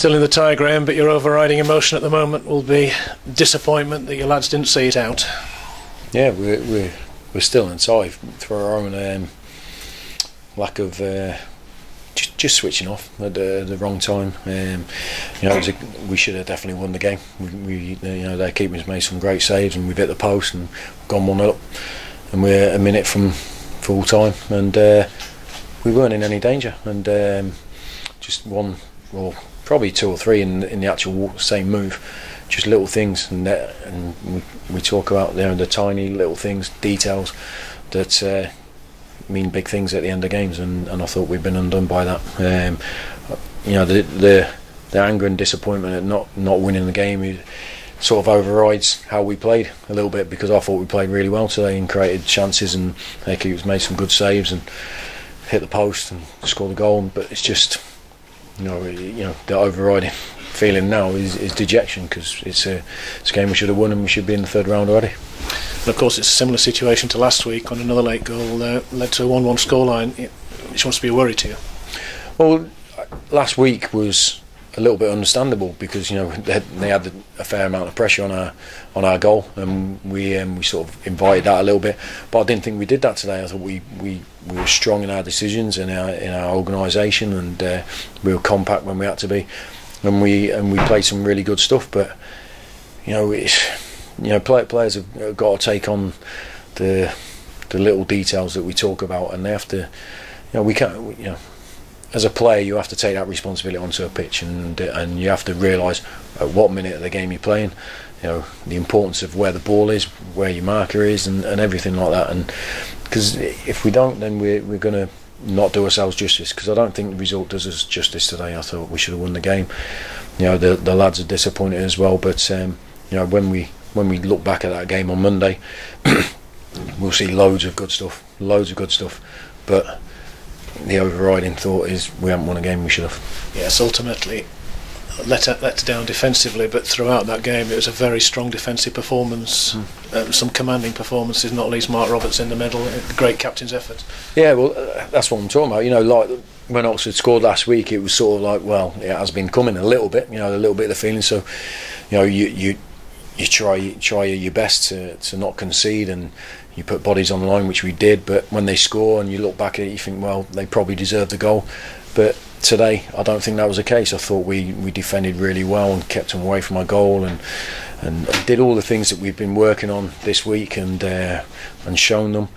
still in the tie, Graham, but your overriding emotion at the moment will be disappointment that your lads didn't see it out. Yeah, we're still in tie through our own lack of just switching off at the wrong time. We should have definitely won the game. Their keepers made some great saves, and we've hit the post and gone 1-0 up, and we're a minute from full time, and we weren't in any danger, and just one, or probably two or three in the actual same move, just little things, and we talk about the tiny little things, details that mean big things at the end of games, and I thought we'd been undone by that. The anger and disappointment at not winning the game sort of overrides how we played a little bit, because I thought we played really well today and created chances, and their keepers made some good saves and hit the post and scored a goal. But it's just the overriding feeling now is dejection, because it's a game we should have won and we should be in the third round already. And of course, it's a similar situation to last week when another late goal led to a 1-1 scoreline, which must be a worry to you. Well, last week was a little bit understandable, because they had a fair amount of pressure on our goal, and we sort of invited that a little bit. But I didn't think we did that today. I thought we were strong in our decisions, in our organisation, and we were compact when we had to be, and we played some really good stuff. But players have got to take on the little details that we talk about, and they have to. We can't. As a player, you have to take that responsibility onto a pitch, and you have to realise at what minute of the game you're playing. The importance of where the ball is, where your marker is, and everything like that. And because if we don't, then we're going to not do ourselves justice. Because I don't think the result does us justice today. I thought we should have won the game. The lads are disappointed as well. But when we look back at that game on Monday, we'll see loads of good stuff. But the overriding thought is we haven't won a game we should have. Yes, ultimately let down defensively, but throughout that game it was a very strong defensive performance, some commanding performances, not least Mark Roberts in the middle, great captain's effort. Yeah, well, that's what I'm talking about. Like when Oxford scored last week, it was sort of like, well, it has been coming a little bit, a little bit of the feeling. So, you try your best to not concede, and you put bodies on the line, which we did. But when they score and you look back at it, you think, well, they probably deserved the goal. But today, I don't think that was the case. I thought we defended really well and kept them away from our goal, and did all the things that we've been working on this week, and shown them.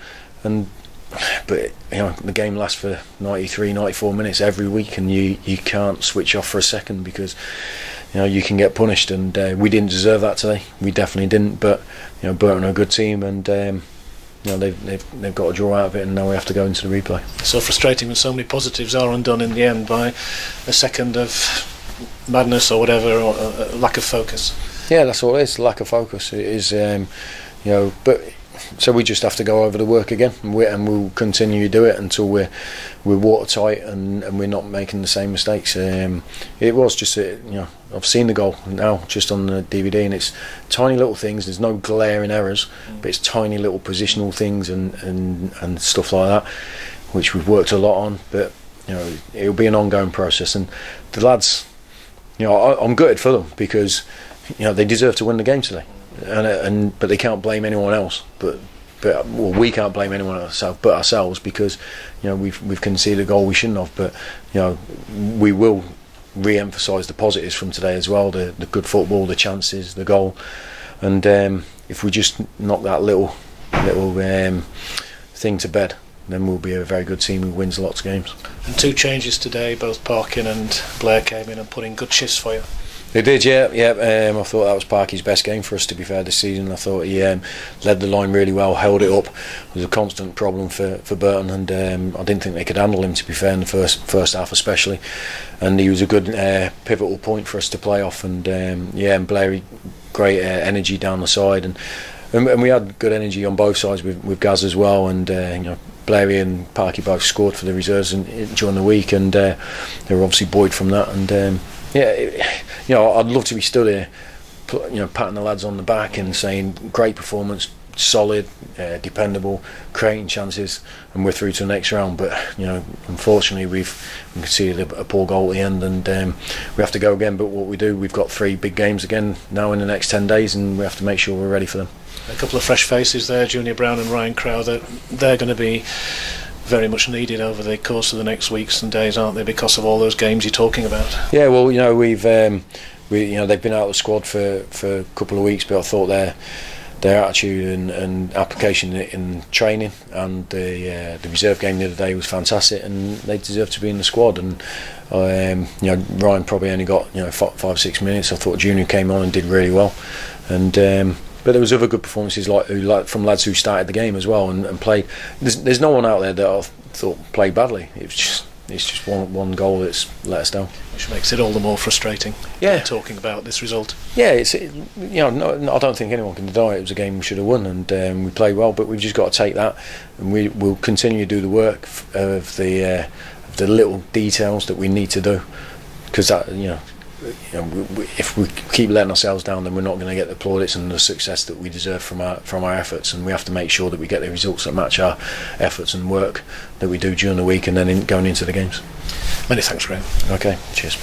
But the game lasts for 93, 94 minutes every week, and you can't switch off for a second, because you can get punished, and we didn't deserve that today. We definitely didn't. But Burton are a good team, and they've got to draw out of it, and now we have to go into the replay. So frustrating when so many positives are undone in the end by a second of madness or whatever, or a lack of focus. Yeah, that's all it is, lack of focus. It is, but so we just have to go over the work again, and we'll continue to do it until we're watertight and we're not making the same mistakes. It was just I've seen the goal now just on the DVD, and it's tiny little things. There's no glaring errors, but it's tiny little positional things and stuff like that, which we've worked a lot on. But it'll be an ongoing process, and the lads, I'm gutted for them, because they deserve to win the game today. But they can't blame anyone else. But we can't blame anyone else but ourselves, because we've conceded a goal we shouldn't have. But we will re-emphasise the positives from today as well, the good football, the chances, the goal, and if we just knock that little thing to bed, then we'll be a very good team who wins lots of games. And two changes today, both Parkin and Blair came in and put in good shifts for you. They did, yeah. I thought that was Parky's best game for us, to be fair, this season. I thought he led the line really well, held it up. It was a constant problem for Burton, and I didn't think they could handle him, to be fair, in the first half especially. And he was a good pivotal point for us to play off. And and Blair, great energy down the side, and we had good energy on both sides with Gaz as well. And Blairy and Parky both scored for the reserves during the week, and they were obviously buoyed from that. And I'd love to be stood here, patting the lads on the back and saying great performance, solid, dependable, creating chances, and we're through to the next round. But unfortunately, we've conceded a poor goal at the end, and we have to go again. But what we do, we've got 3 big games again now in the next 10 days, and we have to make sure we're ready for them. A couple of fresh faces there, Junior Brown and Ryan Crow. They're going to be very much needed over the course of the next weeks and days, aren't they? Because of all those games you're talking about. Yeah, well, we've they've been out of the squad for a couple of weeks, but I thought their attitude and application in training and the reserve game the other day was fantastic, and they deserve to be in the squad. And Ryan probably only got 5-6 minutes. I thought Junior came on and did really well, and but there was other good performances like from lads who started the game as well and played. There's no one out there that I thought played badly. It's just one goal that's let us down, which makes it all the more frustrating. Yeah, talking about this result. Yeah, I don't think anyone can deny it was a game we should have won, and we played well. But we've just got to take that, and we'll continue to do the work of the little details that we need to do, because that if we keep letting ourselves down, then we're not going to get the plaudits and the success that we deserve from our efforts. And we have to make sure that we get the results that match our efforts and work that we do during the week and then going into the games. Many thanks, Graham. Okay, cheers.